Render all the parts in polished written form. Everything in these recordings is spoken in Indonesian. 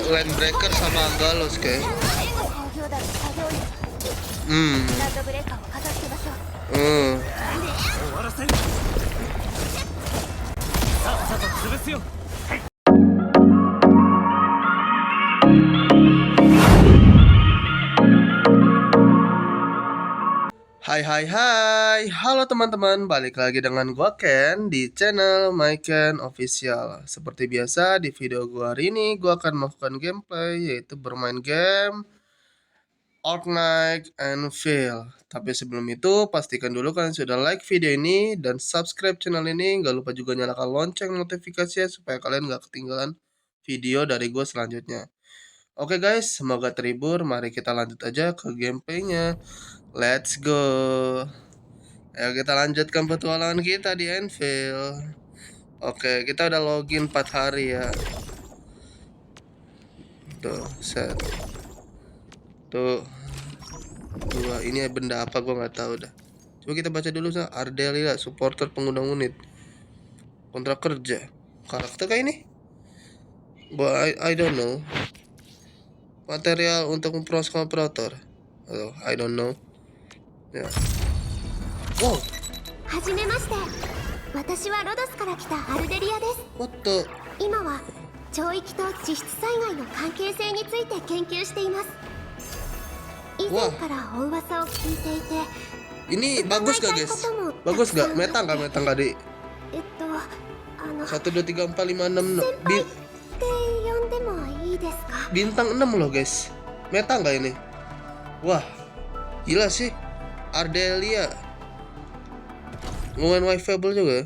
Landbreaker sama Galos kayak. 作業だ作業員 Hmm. ランドブレーカーをかざしてましょう Hmm. 終わらせん。さっさと潰すよ。Hai hai hai, halo teman-teman, balik lagi dengan gua Ken di channel My Ken Official. Seperti biasa di video gua hari ini gua akan melakukan gameplay, yaitu bermain game Arknight Anvil. Tapi sebelum itu pastikan dulu kalian sudah like video ini dan subscribe channel ini. Gak lupa juga nyalakan lonceng notifikasinya supaya kalian gak ketinggalan video dari gua selanjutnya. Oke guys, semoga terhibur. Mari kita lanjut aja ke gameplaynya. Let's go. Ayo kita lanjutkan petualangan kita di Anvil. Oke, kita udah login 4 hari ya. Tuh, set. Tuh. Dua, ini benda apa gua nggak tahu dah. Coba kita baca dulu sah. Ardelia, supporter pengguna unit. Kontrak kerja. Karakter kayak ini? But I don't know. Material untuk memproses operator. Oh, I don't know. Ya. Wow. はじめまして私はロドスから来たアルデリアです What the? 今は潮域と地質災害の関係性について研究しています以前からお噂を聞いていて Ini bagus gak guys? Bagus gak? Meta gak di 1, 2, 3, 4, 5, 6, 先輩って呼んでもいいですか bintang 6 loh guys. Meta gak ini? Wah, gila sih. Ardelia lumayan wifiable juga.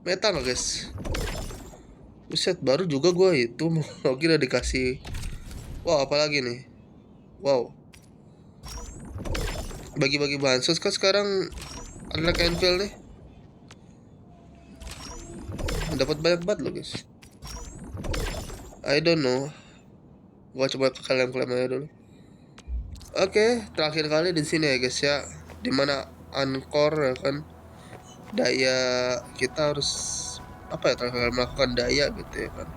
Meta gak guys? Buset, baru juga gua itu mau kira dikasih. Wow, apalagi nih? Wow, bagi-bagi bansos kan sekarang anak Anvil nih. Dapat banyak banget loh guys. I don't know. Gua coba ke klaim-klaim aja dulu. Oke, terakhir kali di sini ya guys ya. Dimana Angkor ya kan. Daya kita harus apa ya, terakhir kali melakukan daya gitu ya kan.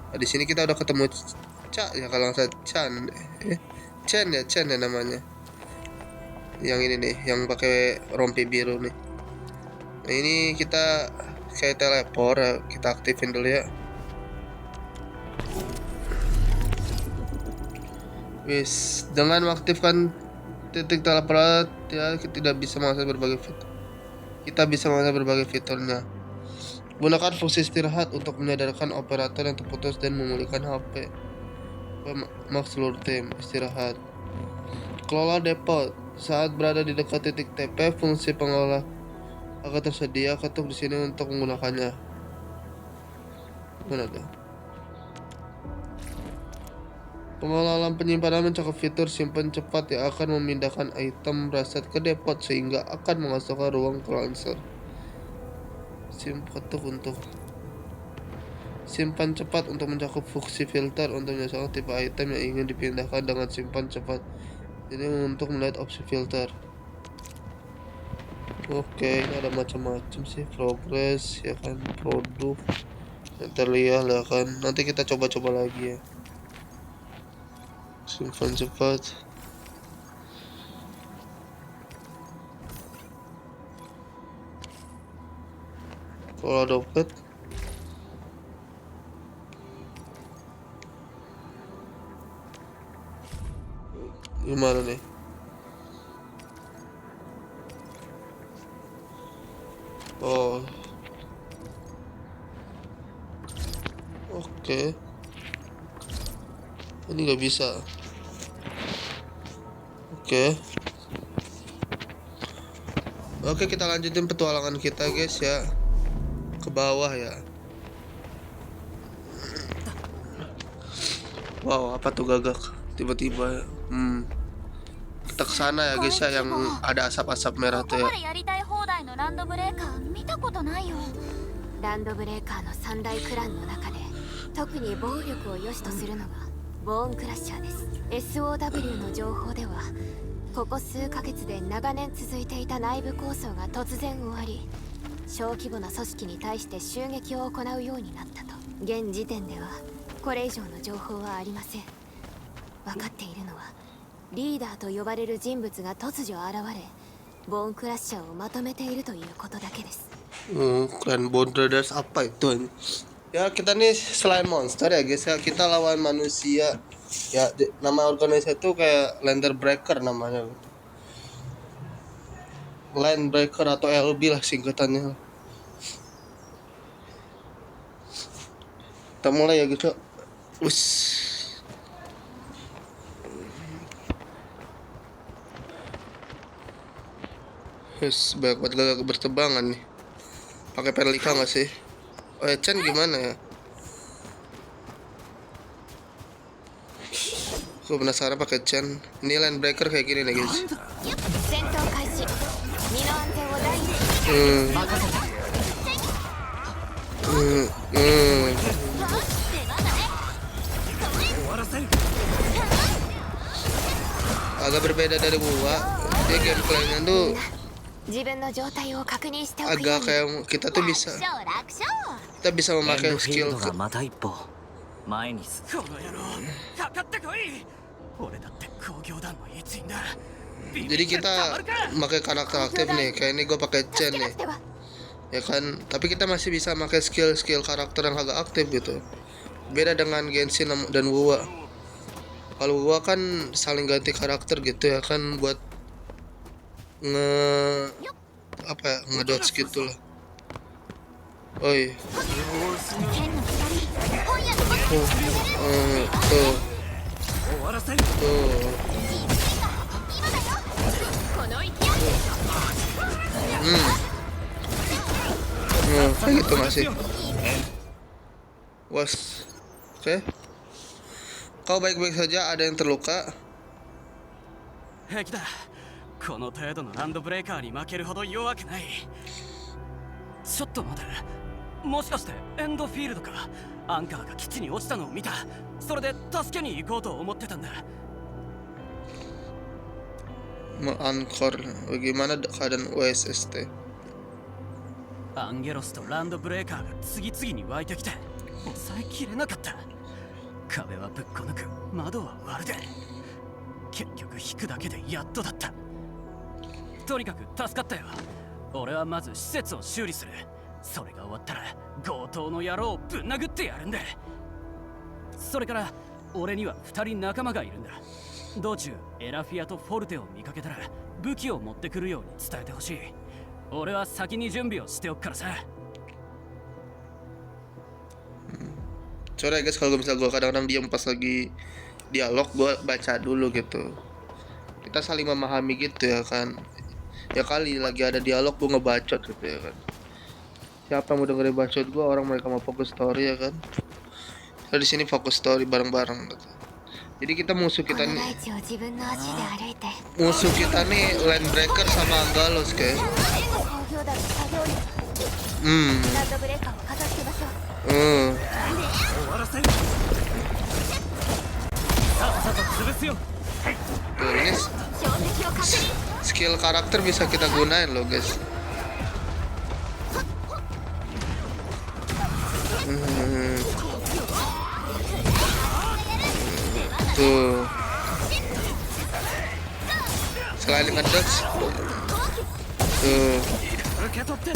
Nah, di sini kita udah ketemu Cak ya, kalau nggak salah Chen ya namanya. Yang ini nih, yang pakai rompi biru nih. Nah, ini kita kayak teleport ya, kita aktifin dulu ya. Wis, dengan mengaktifkan titik teleport ya, kita tidak bisa mengakses berbagai fitur. Kita bisa mengakses berbagai fiturnya. Gunakan fungsi istirahat untuk menyadarkan operator yang terputus dan memulihkan HP. Max seluruh tim istirahat. Kelola depot. Saat berada di dekat titik TP, fungsi pengelola akan tersedia. Ketuk di sini untuk menggunakannya. Mana tuh? Pengelolaan penyimpanan mencakup fitur simpan cepat yang akan memindahkan item reset ke depot sehingga akan mengosongkan ruang transfer. Ketuk untuk simpan cepat untuk mencakup fungsi filter untuk menyesuaikan tipe item yang ingin dipindahkan dengan simpan cepat. Ini untuk melihat opsi filter. Oke, ini ada macam-macam sih, progress ya kan, produk yang terlihat lah kan. Nanti kita coba-coba lagi ya. Simpan cepat. Kalau dompet gimana nih? Oh, oke. Ini nggak bisa. Oke, kita lanjutin petualangan kita guys ya. Ke bawah ya. Wow, apa tuh gagak? Tiba-tiba. Kita ke sana ya guys ya, yang ada asap-asap merah tuh ya. やりたい放題のランドブレーカー見たことないよランドブレーカーの三大クランの中で特に暴力を良しとするのがボーンクラッシャーです SOW の情報ではここ数ヶ月で長年続いていた内部抗争が突然終わり小規模な組織に対して襲撃を行うようになったと現時点ではこれ以上の情報はありません。分かっているのはリーダーと呼ばれる人物が突如現れボーンクラッシャーをまとめているということだけです。Clan Bone Brothers apa itu? Ya kita nih selain monster ya guys ya, kita lawan manusia. Ya nama organisasi itu kayak Lander Breaker namanya. Land Breaker atau LB lah singkatannya. Kita mulai ya gitu. Banyak banget gagak bertebangan nih. Pakai perlika nggak sih? Oh ya, Chen gimana ya? Gue penasaran pakai Chen. Ini Land Breaker kayak gini nih guys. Agak berbeda dari Wuwa. Dia gameplaynya tuh agak kayak kita tuh bisa memakai skill また一歩前にこの野郎かかってこい俺だって工業団の一員だ jadi kita pakai karakter aktif nih kayak ini gue pakai Chen nih ya kan tapi kita masih bisa pakai skill karakter yang agak aktif gitu beda dengan Genshin dan Wuwa. Kalau Wuwa kan saling ganti karakter gitu ya kan buat ngedodge gitu lah. Oi. Tuh. Kayak gitu masih. Was. Oke. Kau baik-baik saja, ada yang terluka. 平気だこの程度のランドブレーカーに負けるほど弱くないちょっと待てもしかしてエンドフィールドかアンカーが基地に落ちたのを見たそれで助けに行こうと思ってたんだ Ankor bagaimana keadaan OSST アンゲロスとランドブレーカーが次々に湧いてきて抑えきれなかった壁はぶっこ抜く窓は割るで結局引くだけでやっとだったとにかく助かったよ俺はまず施設を修理するそれが終わったら強盗の野郎をぶん殴ってやるんだそれから俺には2人仲間がいるんだ道中エラフィアとフォルテを見かけたら武器を持ってくるように伝えてほしい俺は先に準備をしておくからさSorry guys kalau misalnya gue kadang-kadang diam pas lagi dialog gue baca dulu gitu kita saling memahami gitu ya kan ya kali lagi ada dialog gue ngebacot gitu ya kan siapa yang mau dengerin bacot gue orang mereka mau fokus story ya kan kita di sini fokus story bareng-bareng gitu jadi kita musuh kita nih Land Breaker sama Galos kayak ini skill karakter bisa kita gunain loh guys tuh selain ngedodge tuh tuh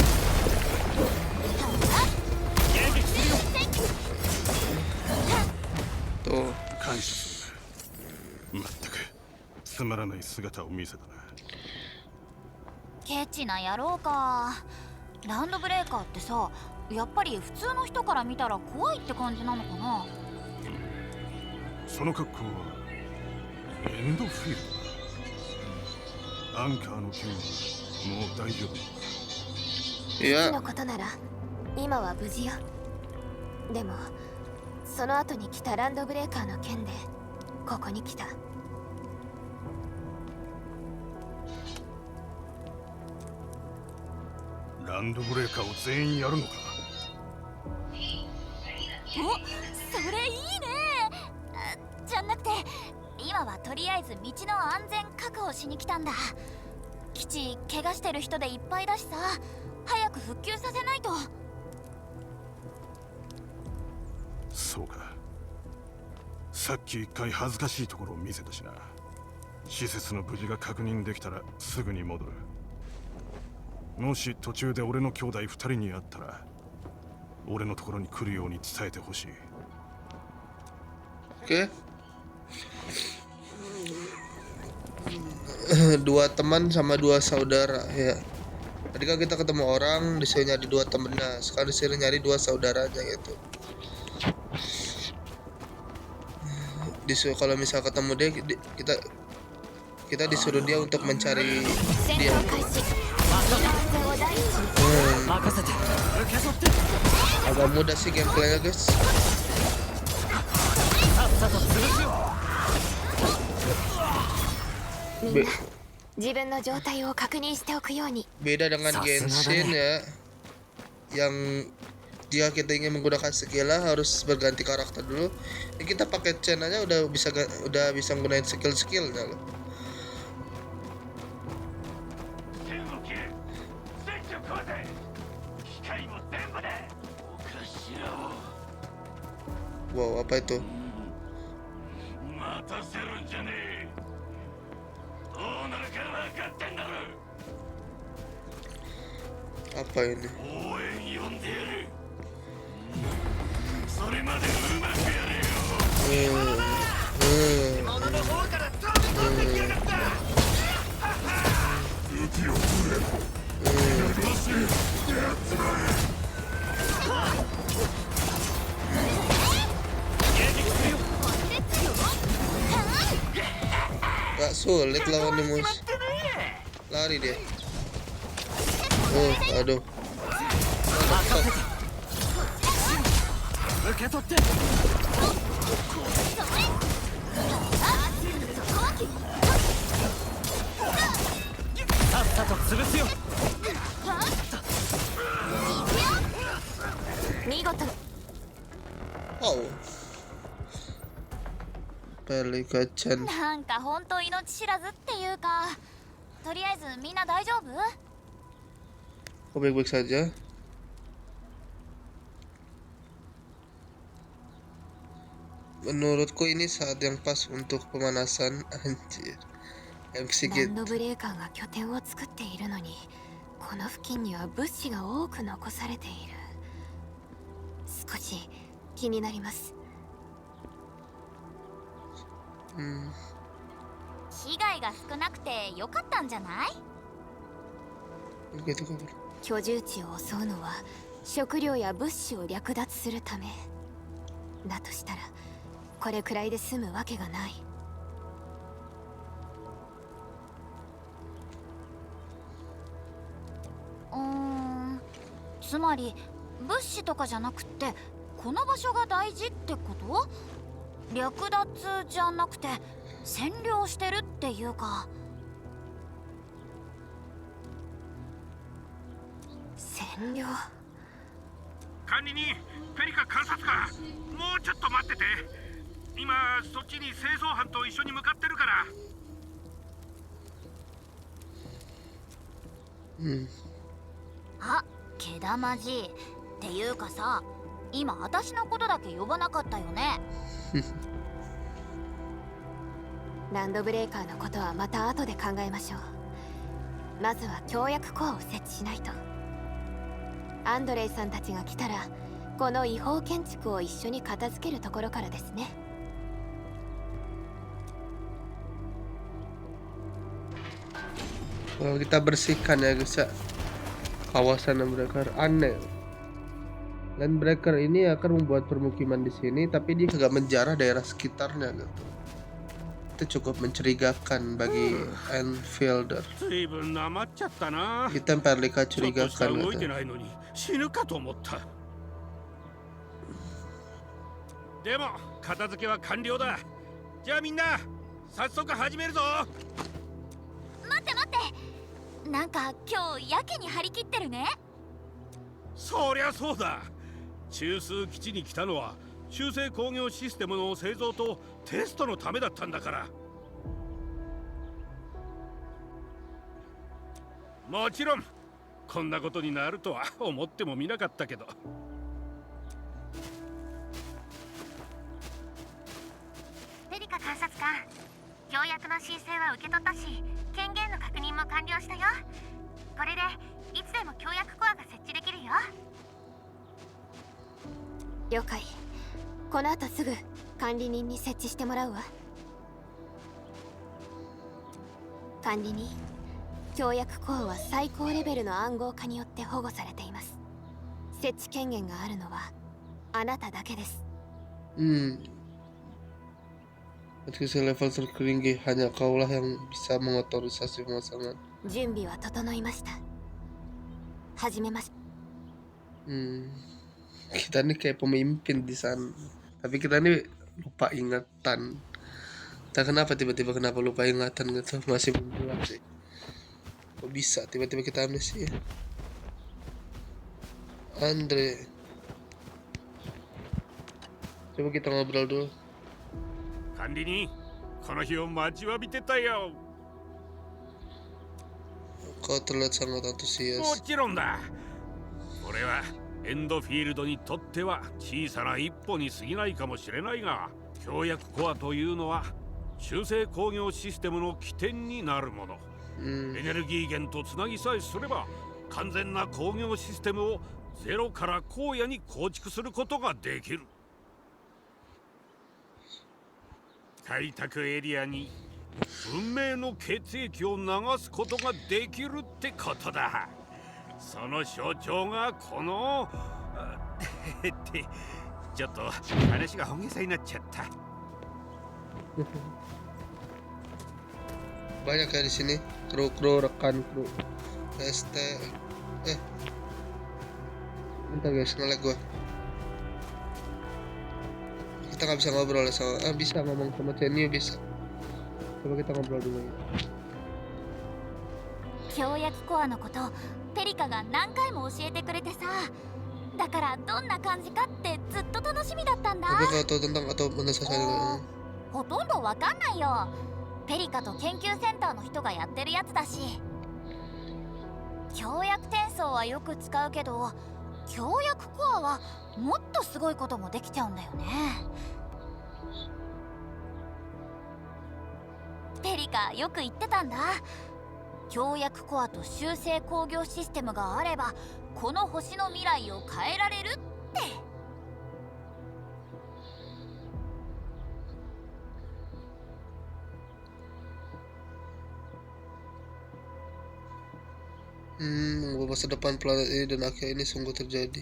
感謝するまったくつまらない姿を見せたなケチな野郎かランドブレーカーってさやっぱり普通の人から見たら怖いって感じなのかなその格好はエンドフィールドアンカーの件はもう大丈夫いやのことなら今は無事よでもその後に来たランドブレーカーの件でここに来たランドブレーカーを全員やるのかおそれいいねじゃなくて今はとりあえず道の安全確保しに来たんだ基地怪我してる人でいっぱいだしさ早く復旧させないとそうかさっき一回恥ずかしいところを見せたしな。施設の無事が確認できたらすぐに戻る。もし途中で俺の兄弟2人に会ったら俺のところに来るように伝えてほしい。 Oke. Dua teman sama dua saudara ya. Tadi kan kita ketemu orang disuruh nyari dua temennya, sekarang disuruh nyari dua saudaranya gitu. Disuruh kalau misal ketemu dia kita disuruh dia untuk mencari dia. 任せて受け取って Agak mudah sih gameplaynya guys. さっさと潰すよ。みんな自分の状態を確認しておくように。 Beda dengan Genshin ya, yang jika kita ingin menggunakan skillnya harus berganti karakter dulu. Ini kita pakai Chen aja udah bisa gunain skillnya loh. Wow, apa itu? Apa ini? Gak sulit lawan mus. Lari dia. Aduh. 受け取って。さっさと潰すよ。見事。 Wow. Pelika Chen. なんか本当命知らずっていうか、とりあえずみんな大丈夫？ Oh, baik-baik saja. Menurutku ini saat yang pas untuk pemanasan. Anjir. MC ラ Git. ンドブレーカーが拠点を作っているのに、この付近には物資が多く残されている。少し気になります。被害が少なくてよかったんじゃない？ Begitu kabar. 居住地を襲うのは食料や物資を略奪するためだとしたら、これくらいで済むわけがない。つまり物資とかじゃなくってこの場所が大事ってこと？略奪じゃなくて占領してるっていうか。占領。管理人、ペリカ観察官、もうちょっと待ってて。今そっちに清掃班と一緒に向かってるから。あ、毛玉じっていうかさ、今私のことだけ呼ばなかったよね。ランドブレーカーのことはまた後で考えましょう。まずは協約コアを設置しないと。アンドレイさんたちが来たら、この違法建築を一緒に片付けるところからですね。Kalau kita bersihkan ya guys ya kawasan Landbreaker. Aneh. Landbreaker ini akan membuat permukiman di sini, tapi dia agak menjarah daerah sekitarnya gitu. Itu cukup mencurigakan bagi Enfielder. 随分なまっちゃったな。 Kita yang Perlika ちょっとした curigakan 動いて gitu. ないのに死ぬかと思った。でも片付けは完了だ。じゃあみんな早速始めるぞ。待って待って、なんか今日やけに張り切ってるね。そりゃそうだ。中枢基地に来たのは中性工業システムの製造とテストのためだったんだから。もちろんこんなことになるとは思ってもみなかったけど。監察官、協約の申請は受け取ったし、権限の確認も完了したよ。これでいつでも協約コアが設置できるよ。了解。この後すぐ管理人に設置してもらうわ。管理人、協約コアは最高レベルの暗号化によって保護されています。設置権限があるのはあなただけです。Notifikasi level tertinggi, hanya kaulah yang bisa mengotorisasi pemasangan. 準備は整いました。始めまし。Kita nih kayak pemimpin di sana. Tapi kita nih lupa ingatan. Entah kenapa tiba-tiba kenapa lupa ingatan gitu. Masih belum jelas sih. Kok bisa tiba-tiba kita amnesia? Andre. Coba kita ngobrol dulu. 管理人、この日を待ちわびてたよ。 Kau terlihat sangat も antusias. ちろんだ。これはエンドフィールドにとっては小さな一歩に過ぎないかもしれないが、協約コアというのは中性工業システムの起点になるもの。エネルギー源とつなぎさえすれば完全な工業システムをゼロから荒野に構築することができる。開拓エリアに文明の血液を流すことができるってことだ。その象徴がこのってちょっと話が大げさになっちゃった。 Banyak ya di sini. Kru rekan kru. ST. Bentar guys, nge-lag gua. Kita nggak bisa ngobrol ya sama. Bisa ngomong sama Chenyu bisa. Coba kita ngobrol dulu ya. 協約コアのことペリカが何回も教えてくれてさ、だからどんな感じかってずっと楽しみだったんだ。 Tapi kalau tahu tentang atau menasahkan ほとんどわかんないよ。ペリカと研究センターの人がやってるやつだし。協約転送はよく使うけど、協約コアはもっとすごいこともできちゃうんだよね。ペリカよく言ってたんだ。協約コアと修正工業システムがあればこの星の未来を変えられるって。mengubah masa depan planet ini dan akhir ini sungguh terjadi.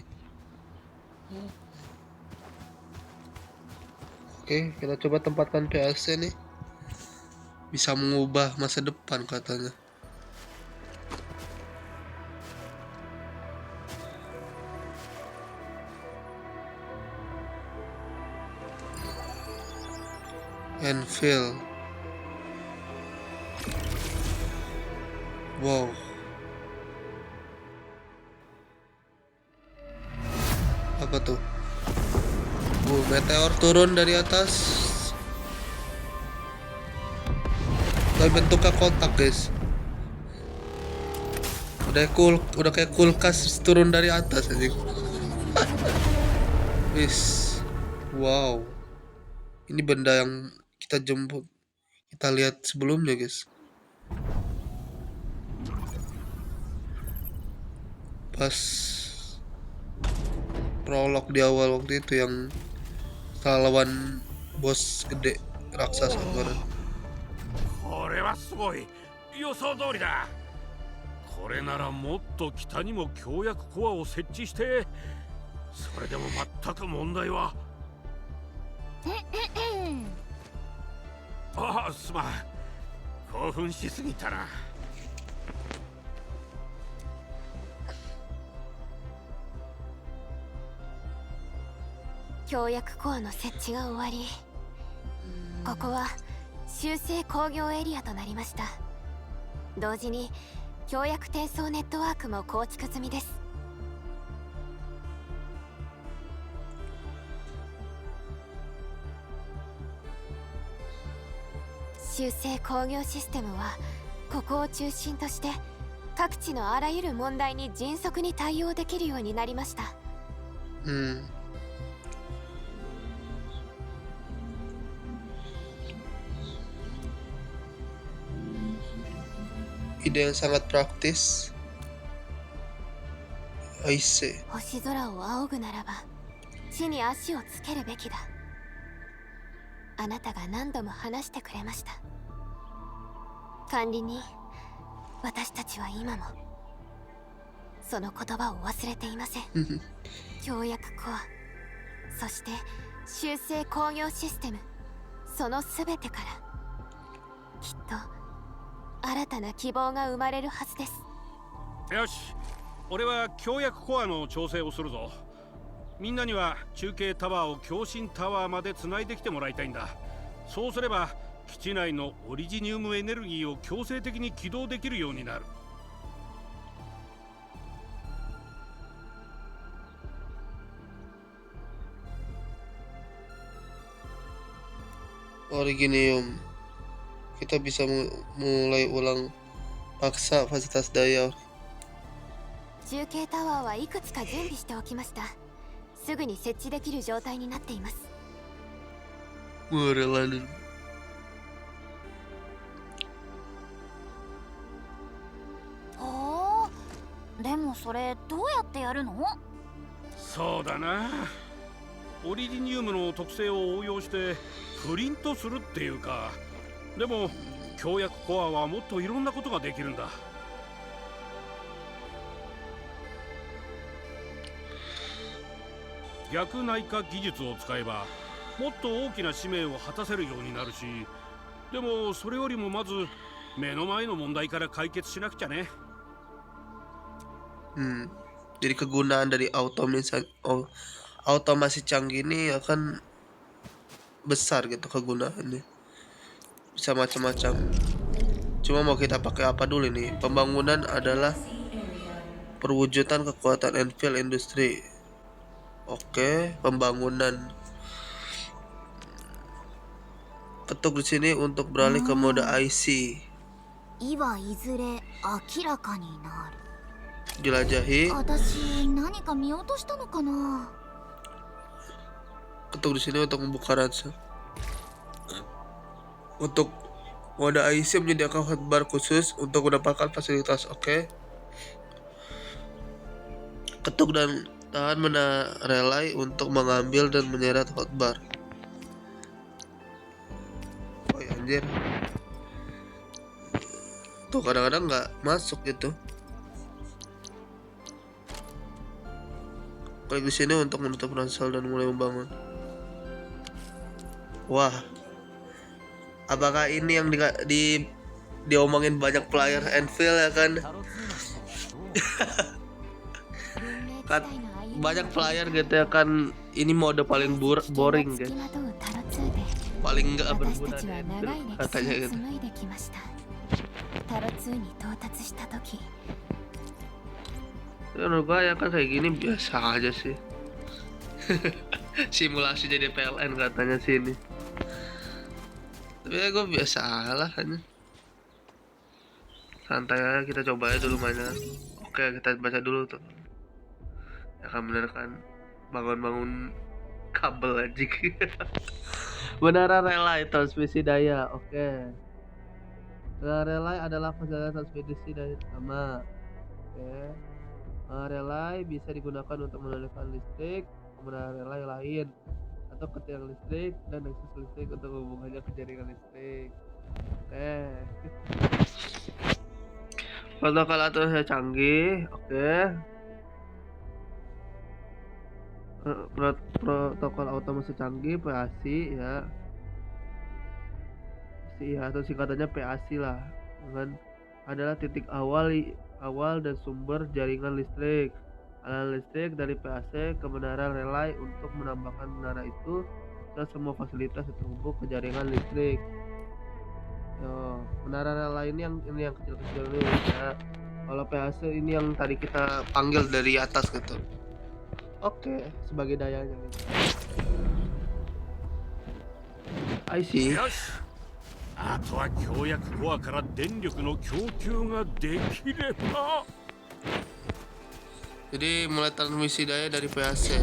Oke, kita coba tempatkan PLC nih. Bisa mengubah masa depan katanya. Anvil. Wow. Apa tuh? Meteor turun dari atas. Tapi bentuknya kotak, guys. Udah kayak kulkas turun dari atas aja. Wis. Wow. Ini benda yang kita jemput. Kita lihat sebelumnya, guys. Pas prolog di awal waktu itu yang salah lawan bos gede raksasa kemarin. これはすごい。予想通りだ。これならもっと北にも協約コアを設置して、それでも全く問題は。ああ、すまん。興奮しすぎたな。協約コアの設置が終わり、ここは修正工業エリアとなりました。同時に協約転送ネットワークも構築済みです。修正工業システムはここを中心として各地のあらゆる問題に迅速に対応できるようになりました。Ide yang sangat praktis. I see. 星空を仰ぐならば地に足をつけるべきだ。あなたが何度も話してくれました。管理人、私たちは今もその言葉を忘れていません。協約コア、そして修正工業システム、そのすべてからきっと新たな希望が生まれるはずです。よし、俺は協約コアの調整をするぞ。みんなには中継タワーを共振タワーまでつないできてもらいたいんだ。そうすれば基地内のオリジニウムエネルギーを強制的に起動できるようになる。Originium. Kita bisa mulai ulang paksa fasilitas daya. 中継タワーはいくつか準備しておきました。すぐに設置できる状態になっています。Rela dulu. ほう、でもそれどうやってやるの？そうだな。オリジニウムの特性を応用してプリントするっていうか。でも協約コアはもっといろんなことができるんだ。逆内科技術を使えばもっと大きな使命を果たせるようになるし、でもそれよりもまず目の前の問題から解決しなくちゃね。Jadi kegunaan dari otomasi canggih ini akan besar gitu kegunaannya. Bisa macam-macam. Cuma mau kita pakai apa dulu nih? Pembangunan adalah perwujudan kekuatan Enfield industri. Oke, pembangunan. Ketuk di sini untuk beralih ke mode IC. いはいずれ明らかになる。 Jelajahi. 私何か見落としたのかな。 Ketuk di sini untuk membuka ransel. Untuk mode IC menyediakan hotbar khusus untuk mendapatkan fasilitas. Oke. Ketuk dan tahan relay untuk mengambil dan menyeret hotbar. Oh ya, anjir. Tuh kadang-kadang nggak masuk gitu. Klik di sini untuk menutup ransel dan mulai membangun. Wah, apakah ini yang diomongin banyak player Enfield ya kan? Banyak player gitu ya kan, ini mode paling boring guys, paling nggak berguna di Enfield, katanya gitu. タロ2に到達した時 Menurut gua ya kan kayak gini biasa aja sih. Simulasi jadi PLN katanya sini. Tapi ya gue biasa lah kan. Santai aja, kita coba aja dulu mainnya. Oke, kita baca dulu tuh. Ya kan bener kan, bangun-bangun kabel aja. Menara relay transmisi daya. Oke. Menara relay adalah fasilitas transmisi daya sama. Oke. Menara relay bisa digunakan untuk mengalirkan listrik ke menara relay lain atau ke tiang listrik dan akses listrik untuk hubungannya ke jaringan listrik. Oke. Protokol atasnya canggih. Oke. Protokol otomasi canggih PAC ya. Atau singkatannya PAC lah. Dengan adalah titik awal dan sumber jaringan listrik. Aliran listrik dari PAC ke menara relay untuk menambahkan menara itu dan semua fasilitas terhubung ke jaringan listrik. Yo, menara relay ini yang kecil-kecil ini ya. Kalau PAC ini yang tadi kita panggil dari atas gitu. Oke, sebagai dayanya gitu. I see. よし、あとは協約コアから電力の供給ができれば。 Jadi mulai transmisi daya dari PAC.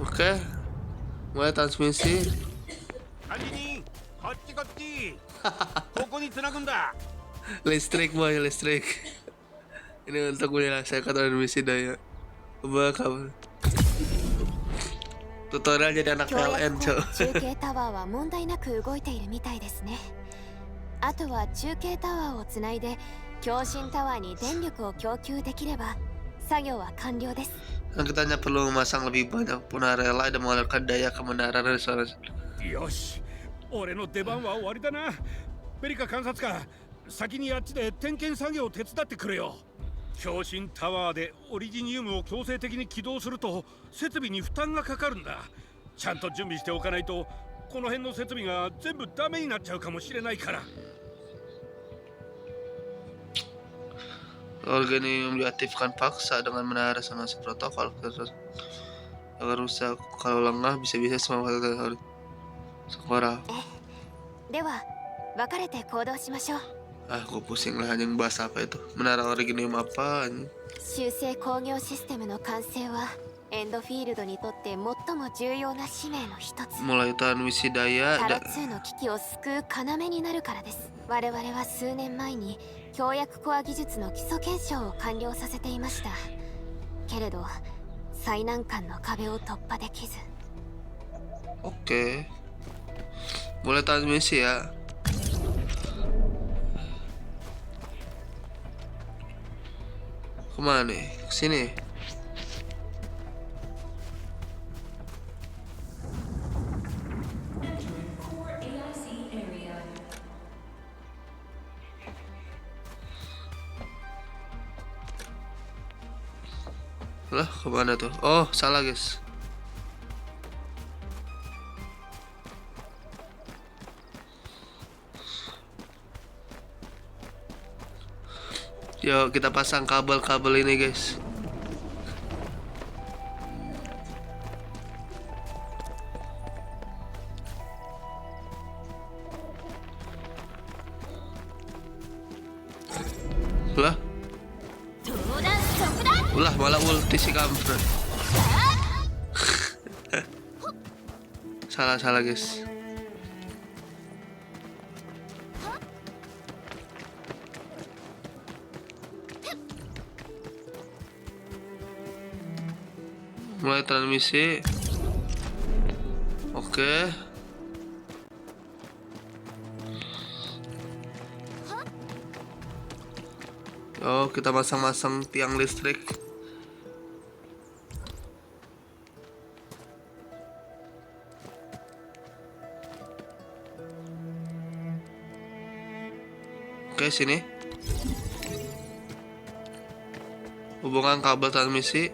Oke. Mulai transmisi. 管理人、こっちこっち。ここに繋ぐんだ。Listrik boy, listrik. Ini untuk menyelesaikan transmisi daya. Coba kabel. Tutorial jadi anak 協約 PLN 後 cok. 中継タワーは問題なく動いているみたいですね。あとは中継タワーをつないで共振タワーに電力を供給できれば作業は完了です。 Dan kita hanya perlu memasang lebih banyak punarela dan mengalirkan daya ke menara resonans. よし、俺の出番は終わりだな。ベリカ観察官、先にあっちで点検作業を手伝ってくれよ。共振タワーでオリジニウムを強制的に起動すると設備に負担がかかるんだ。ちゃんと準備しておかないとこの辺の設備が全部ダメになっちゃうかもしれないから。 Organium diaktifkan paksa dengan menara resonansi protokol agar rusak. Kalau lengah bisa-bisa semua kata Sakura. では別れて行動しましょう。 Ah, gue pusing lah anjing bahas apa itu. Menara Organium apa anjing? 修正工業システムの完成はエンドフィールドにとって最も重要な使命の一つ。 Mulai transmisi daya タロ2の危機を救う要になるからです。我々は数年前に協約コア技術の基礎検証を完了させていました。けれど最難関の壁を突破できず。 Oke. Mulai transmisi ya. Kemana nih? Kesini. Lah, kemana tuh? Oh, salah guys. Yuk kita pasang kabel-kabel ini guys. Lah, 上段速段 ulah malah ulti si kampret. Salah guys. Mulai transmisi. Oke. Oh, kita masang-masang tiang listrik. Oke, sini. Hubungan kabel transmisi.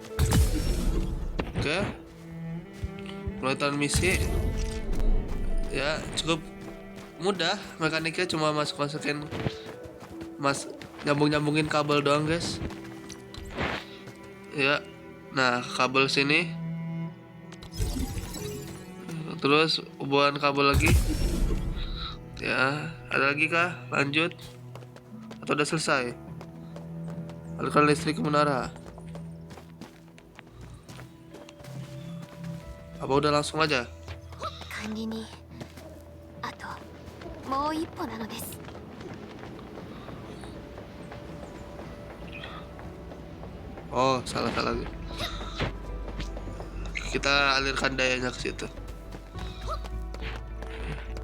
Oke. Mulai transmisi. Ya, cukup mudah. Mekaniknya cuma masukin nyambungin kabel doang, guys. Ya. Nah, kabel sini. Terus hubungan kabel lagi. Ya, ada lagi kah? Lanjut. Atau udah selesai? Alirkan listrik ke menara. Apa udah langsung aja? 管理にあともう一歩なのです。 Oh, salah lagi. Kita alirkan dayanya ke situ.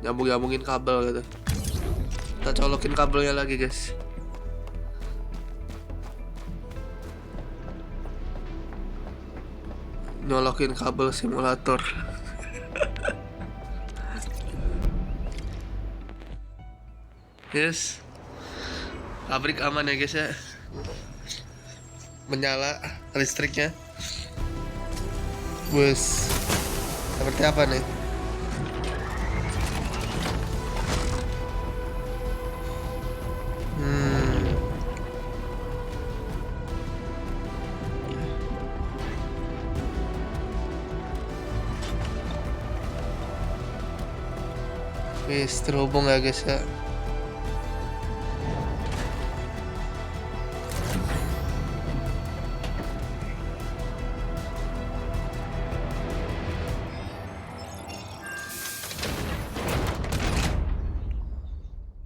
Nyambungin kabel gitu. Kita colokin kabelnya lagi, guys. Nyolokin kabel simulator. Yes. Pabrik aman ya, guys ya. Menyala listriknya. Bus. Seperti apa nih? Wis, terhubung ya guys ya.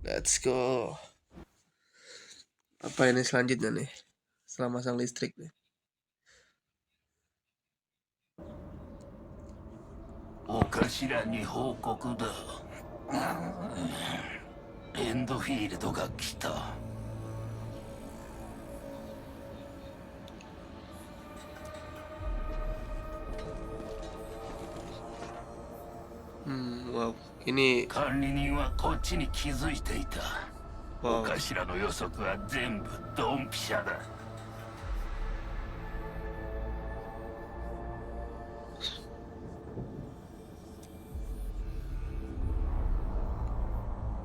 Let's go. Apa ini selanjutnya nih? Setelah masang listrik nih. お頭に報告だ。エンドフィールドが来た。Wow, ini 管理人はこっちに気づいていた。お wow, 頭の予測は全部ドンピシャだ。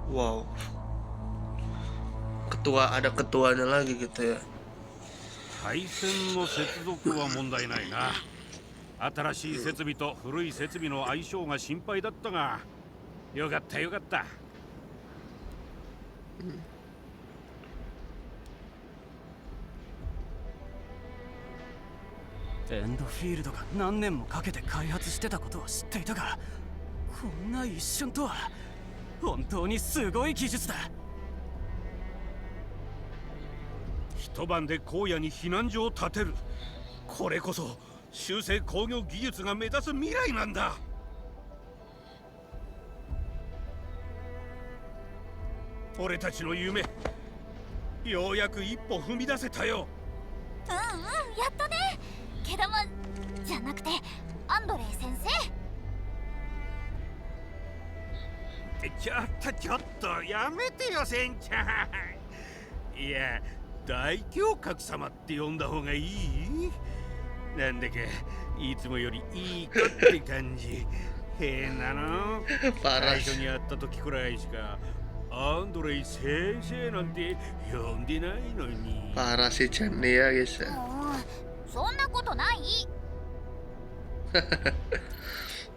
wow. Ada ketuanya lagi gitu ya. 配線の接続は問題ないな。新しい設備と古い設備の相性が心配だったが、よかったよかった。エンドフィールドが何年もかけて開発してたことは知っていたが、こんな一瞬とは本当にすごい技術だ。一晩で荒野に避難所を建てる。これこそ修正工業技術が目指す未来なんだ。俺たちの夢、ようやく一歩踏み出せたよ。やっとね。けどもじゃなくてアンドレイ先生。ちょっとやめてよ船長。いや、大侠客様って呼んだ方がいい？なんだかいつもよりいい子って感じ。変なの。最初に会った時くらいしかアンドレイ先生なんて呼んでないのに。 Parah sih Chan nih ya guys ya. そんなことない。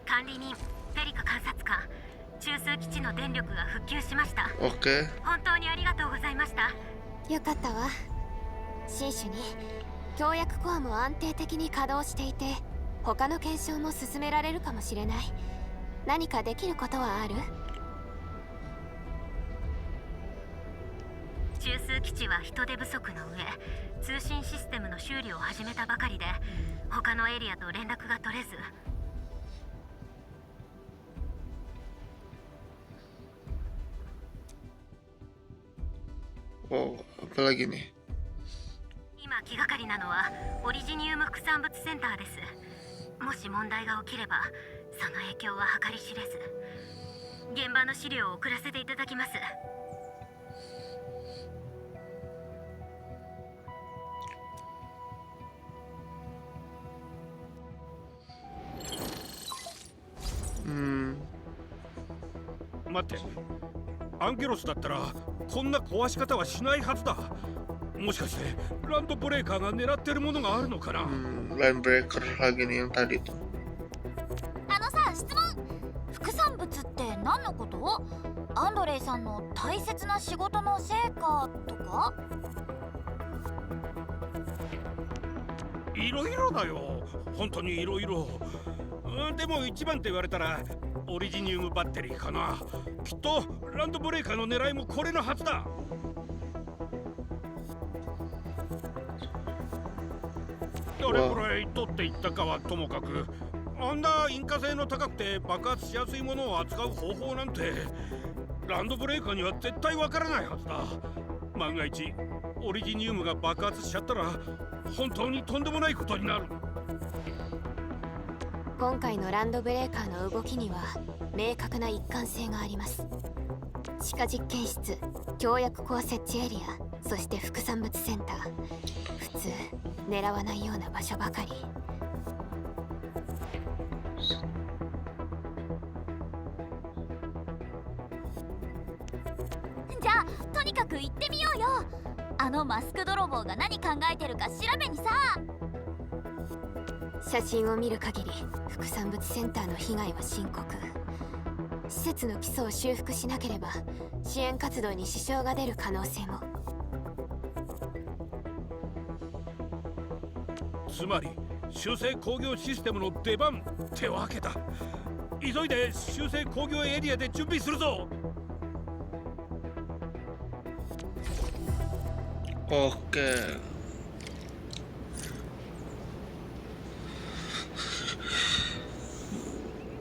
管理人ペリカ監察官、中枢基地の電力が復旧しました。 Oke. 本当にありがとうございました。よかったわ。新種に協約コアも安定的に稼働していて、他の検証も進められるかもしれない。何かできることはある？中枢基地は人手不足の上、通信システムの修理を始めたばかりで、他のエリアと連絡が取れず。 Wow, apa lagi nih? 今気がかりなのはオリジニウム副産物センターです。もし問題が起きればその影響は計り知れず。現場の資料を送らせていただきます。 待って、アンゲロスだったらこんな壊し方はしないはずだ。もしかしてランドブレーカーが狙ってるものがあるのかな。 Line breaker lagi nih yang tadi tuh. あのさ、質問。副産物って何のこと？アンドレイさんの大切な仕事の成果とか？いろいろだよ、本当にいろいろ。でも一番って言われたらオリジニウムバッテリーかな。きっとランドブレーカーの狙いもこれのはずだ。どれくらい取っていったかはともかく、あんな引火性の高くて爆発しやすいものを扱う方法なんてランドブレーカーには絶対わからないはずだ。万が一オリジニウムが爆発しちゃったら本当にとんでもないことになる。今回のランドブレーカーの動きには明確な一貫性があります。地下実験室、協約コア設置エリア、そして副産物センター。普通狙わないような場所ばかり。じゃあとにかく行ってみようよ。あのマスク泥棒が何考えてるか調べにさ。写真を見る限り副産物センターの被害は深刻。施設の基礎を修復しなければ支援活動に支障が出る可能性も。つまり修正工業システムの出番ってわけだ。急いで修正工業エリアで準備するぞ。Oke.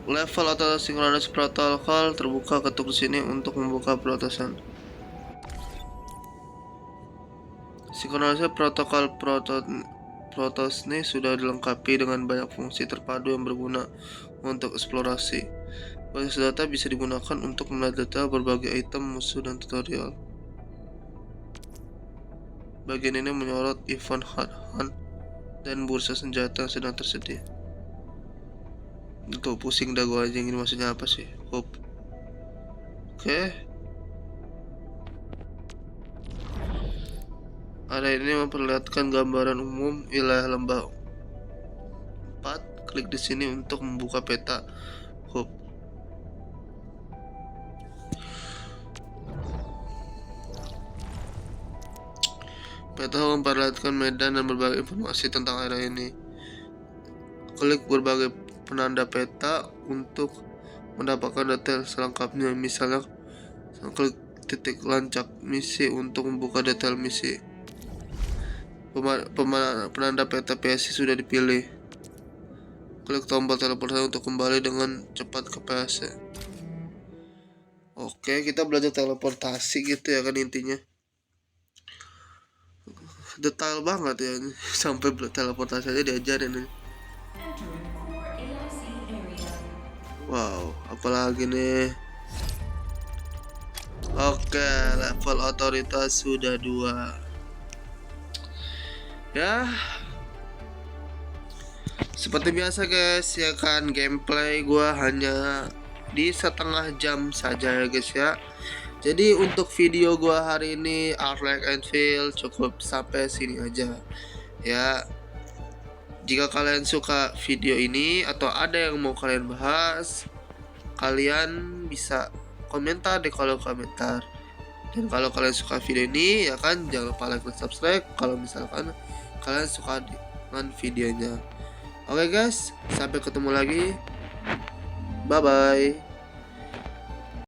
Level atau sinkronis protokol terbuka, ketuk di sini untuk membuka pelotosan. Sinkronisasi protokol Protosni sudah dilengkapi dengan banyak fungsi terpadu yang berguna untuk eksplorasi. Basis data bisa digunakan untuk mendata berbagai item musuh dan tutorial. Bagian ini menyorot event hunt dan bursa senjata yang sedang tersedia. Untuk pusing dah gua aja, ini maksudnya apa sih? Hope. Oke. Area ini memperlihatkan gambaran umum wilayah lembah 4. Klik di sini untuk membuka peta Hope. Peta memperlihatkan medan dan berbagai informasi tentang area ini. Klik berbagai penanda peta untuk mendapatkan detail selengkapnya. Misalnya, klik titik lancak misi untuk membuka detail misi. Penanda peta PSC sudah dipilih. Klik tombol teleportasi untuk kembali dengan cepat ke PSC. Oke, kita belajar teleportasi gitu ya kan intinya. Detail banget ya, sampai teleportasi aja diajarin nih. Wow, apalagi nih. Oke, level otoritas sudah 2. Ya, seperti biasa guys ya kan, gameplay gua hanya di setengah jam saja ya guys ya. Jadi untuk video gua hari ini Arclight Anvil cukup sampai sini aja ya. Jika kalian suka video ini atau ada yang mau kalian bahas, kalian bisa komentar di kolom komentar. Dan kalau kalian suka video ini ya kan, jangan lupa like dan subscribe kalau misalkan kalian suka dengan videonya. Oke guys, sampai ketemu lagi. Bye bye.